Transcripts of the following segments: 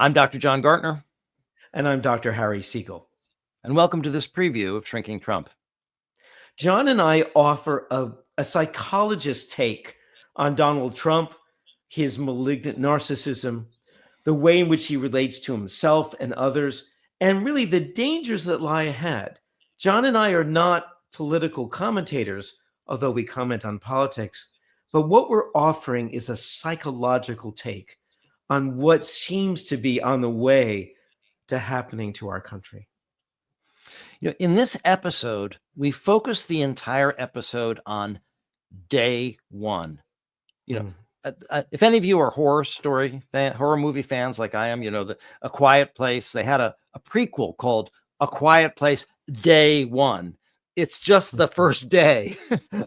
I'm Dr. John Gartner. And I'm Dr. Harry Segal. And welcome to this preview of Shrinking Trump. John and I offer a psychologist's take on Donald Trump, his malignant narcissism, the way in which he relates to himself and others, and really the dangers that lie ahead. John and I are not political commentators, although we comment on politics, but what we're offering is a psychological take on what seems to be on the way to happening to our country. In this episode, we focus the entire episode on day one. If any of you are horror movie fans like I am, A Quiet Place, they had a prequel called A Quiet Place Day One. It's just the first day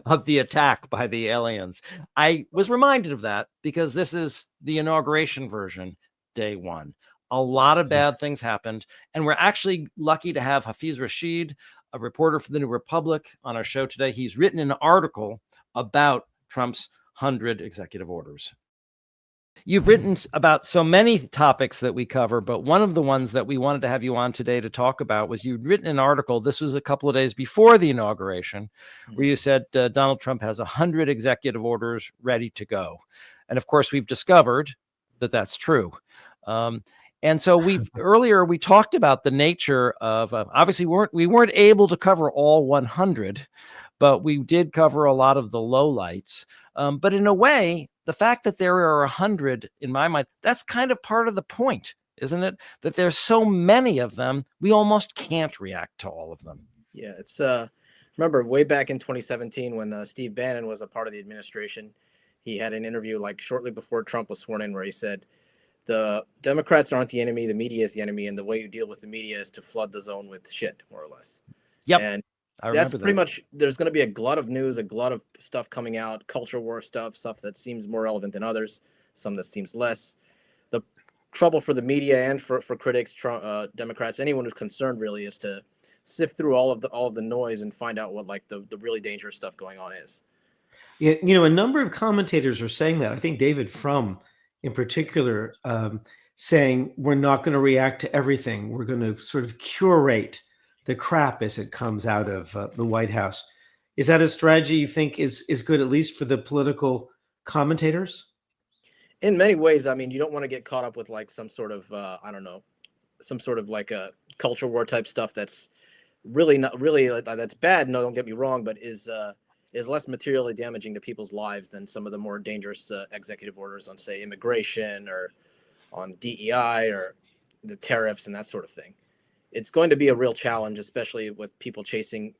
of the attack by the aliens. I was reminded of that because this is the inauguration version, day one. A lot of bad things happened, and we're actually lucky to have Hafiz Rashid, a reporter for the New Republic, on our show today. He's written an article about Trump's 100 executive orders. You've written about so many topics that we cover, but one of the ones that we wanted to have you on today to talk about was you'd written an article. This was a couple of days before the inauguration, where you said Donald Trump has 100 executive orders ready to go. And of course, we've discovered that that's true. And so earlier we talked about the nature of, obviously we weren't able to cover all 100, but we did cover a lot of the lowlights. But in a way, the fact that there are 100, in my mind, that's kind of part of the point, isn't it? That there's so many of them, we almost can't react to all of them. Yeah, it's remember way back in 2017 when Steve Bannon was a part of the administration, he had an interview like shortly before Trump was sworn in where he said, the Democrats aren't the enemy, the media is the enemy, and the way you deal with the media is to flood the zone with shit, more or less. Yep. And that's pretty much, there's going to be a glut of news, a glut of stuff coming out, culture war stuff that seems more relevant than others, some that seems less. The trouble for the media and for critics, Democrats, anyone who's concerned really is to sift through all of the noise and find out what like the really dangerous stuff going on is. Yeah, a number of commentators are saying that. I think David Frum in particular saying we're not going to react to everything. We're going to sort of curate the crap as it comes out of the White House. Is that a strategy you think is good, at least for the political commentators? In many ways, I mean, you don't want to get caught up with like some sort of, some sort of like a culture war type stuff that's really not really, that's bad. No, don't get me wrong, but is less materially damaging to people's lives than some of the more dangerous executive orders on, say, immigration or on DEI or the tariffs and that sort of thing. It's going to be a real challenge, especially with people chasing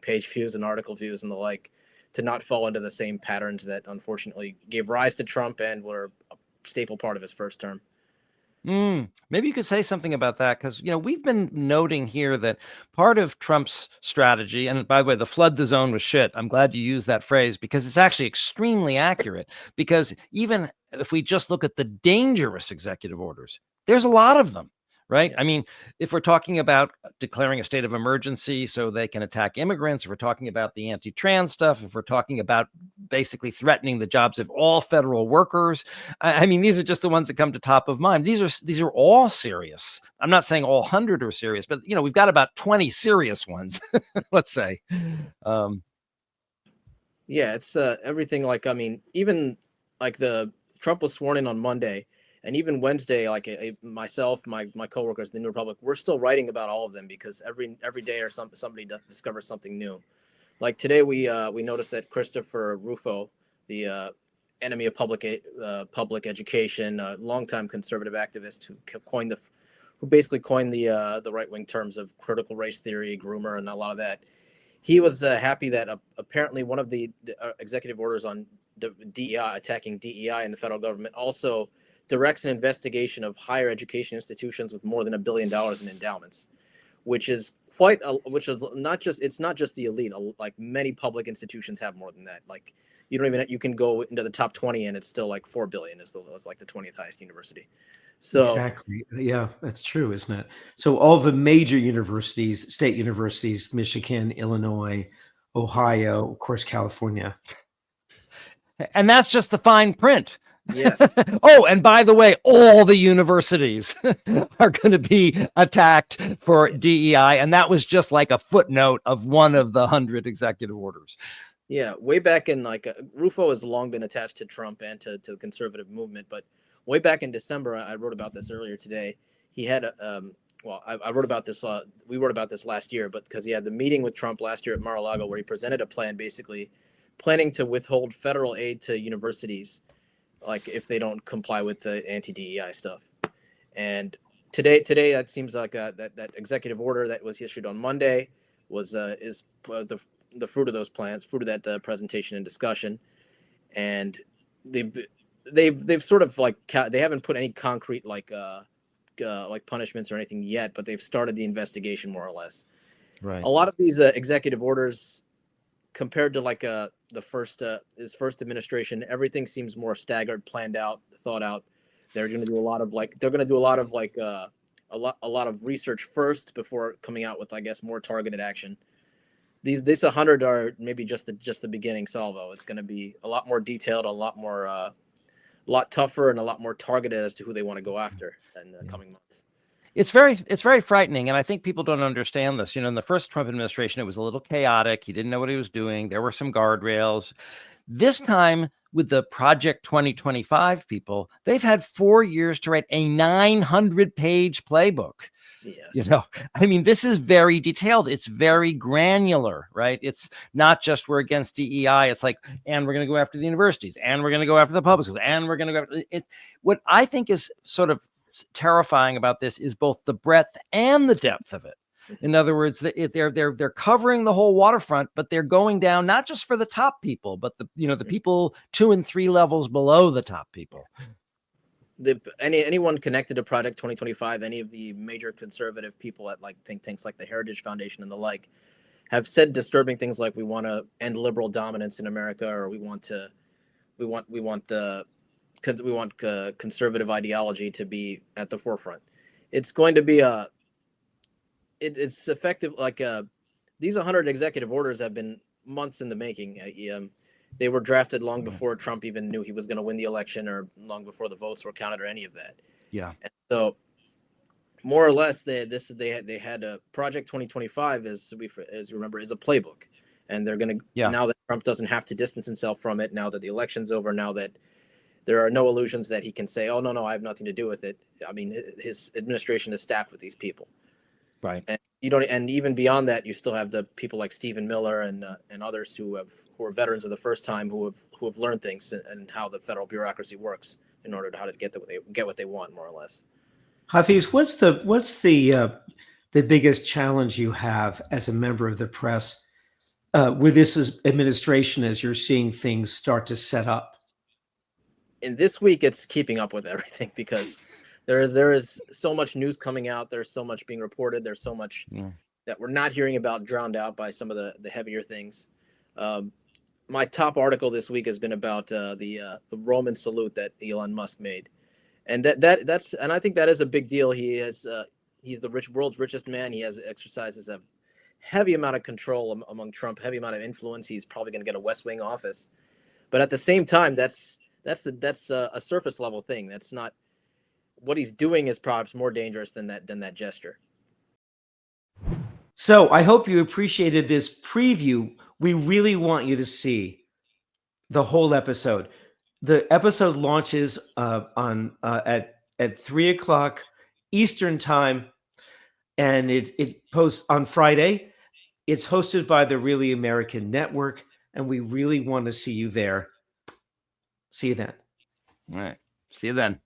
page views and article views and the like, to not fall into the same patterns that unfortunately gave rise to Trump and were a staple part of his first term. Maybe you could say something about that, because, we've been noting here that part of Trump's strategy, and by the way, the flood the zone with shit, I'm glad you used that phrase because it's actually extremely accurate, because even if we just look at the dangerous executive orders, there's a lot of them. Right. Yeah. I mean, if we're talking about declaring a state of emergency so they can attack immigrants, if we're talking about the anti-trans stuff, if we're talking about basically threatening the jobs of all federal workers, I mean, these are just the ones that come to top of mind. These are all serious. I'm not saying all 100 are serious, but, we've got about 20 serious ones, let's say. Yeah, it's everything. Like, I mean, even like Trump was sworn in on Monday. And even Wednesday, like myself, my coworkers, the New Republic, we're still writing about all of them because every day or somebody discovers something new. Like today, we noticed that Christopher Rufo, the enemy of public education, longtime conservative activist who basically coined the right wing terms of critical race theory, groomer, and a lot of that. He was happy that apparently one of the executive orders on the DEI, attacking DEI in the federal government, also directs an investigation of higher education institutions with more than $1 billion in endowments, which is not just the elite. Like many public institutions have more than that. Like you can go into the top 20 and it's still like 4 billion is like the 20th highest university. So exactly. Yeah, that's true, isn't it? So all the major universities, state universities, Michigan, Illinois, Ohio, of course, California. And that's just the fine print. Yes. Oh, and by the way, all the universities are going to be attacked for DEI. And that was just like a footnote of one of the 100 executive orders. Yeah, way back in Rufo has long been attached to Trump and to the conservative movement, but way back in December, I wrote about this earlier today. He had I wrote about this. We wrote about this last year, but because he had the meeting with Trump last year at Mar-a-Lago, where he presented a plan, basically planning to withhold federal aid to universities, like if they don't comply with the anti-DEI stuff. And today, that seems like that executive order that was issued on Monday is the fruit of those plans, fruit of that presentation and discussion. And they've sort of they haven't put any concrete like punishments or anything yet, but they've started the investigation more or less. Right. A lot of these executive orders, compared to his first administration, everything seems more staggered, planned out, thought out. They're going to do a lot of research first before coming out with, I guess, more targeted action. These 100 are maybe just the beginning salvo. It's going to be a lot more detailed, a lot tougher, and a lot more targeted as to who they want to go after in the coming months. It's very frightening. And I think people don't understand this. In the first Trump administration, it was a little chaotic. He didn't know what he was doing. There were some guardrails. This time with the Project 2025 people, they've had 4 years to write a 900-page playbook. Yes. I mean, this is very detailed. It's very granular, right? It's not just we're against DEI. It's like, and we're going to go after the universities, and we're going to go after the public schools, and we're going to go after it. What I think is sort of terrifying about this is both the breadth and the depth of it. In other words, they're covering the whole waterfront, but they're going down not just for the top people, but the people 2 and 3 levels below the top people. Anyone connected to Project 2025, any of the major conservative people at think tanks like the Heritage Foundation and the like, have said disturbing things like we want to end liberal dominance in America, or we want conservative ideology to be at the forefront. It's going to be it's effective. These 100 executive orders have been months in the making. They were drafted long before Trump even knew he was going to win the election, or long before the votes were counted, or any of that. Yeah. And so, more or less, they had a Project 2025, as you remember, is a playbook, and they're going to now that Trump doesn't have to distance himself from it, now that the election's over, now that there are no illusions that he can say, "Oh no, I have nothing to do with it." I mean, his administration is staffed with these people. Right. And you don't, and even beyond that, you still have the people like Stephen Miller and others who are veterans of the first time, who have learned things and how the federal bureaucracy works in order to get what they want, more or less. Hafiz, what's the biggest challenge you have as a member of the press with this administration as you're seeing things start to set up? In this week, it's keeping up with everything, because there is so much news coming out. There's so much being reported. There's so much that we're not hearing about, drowned out by some of the heavier things. My top article this week has been about the Roman salute that Elon Musk made, and that's I think that is a big deal. He's the world's richest man. He exercises a heavy amount of control among Trump, heavy amount of influence. He's probably going to get a West Wing office, but at the same time, that's a surface level thing. That's not what he's doing. Is perhaps more dangerous than that gesture. So I hope you appreciated this preview. We really want you to see the whole episode. The episode launches at 3:00 Eastern time, and it posts on Friday. It's hosted by the Really American Network, and we really want to see you there. See you then. All right. See you then.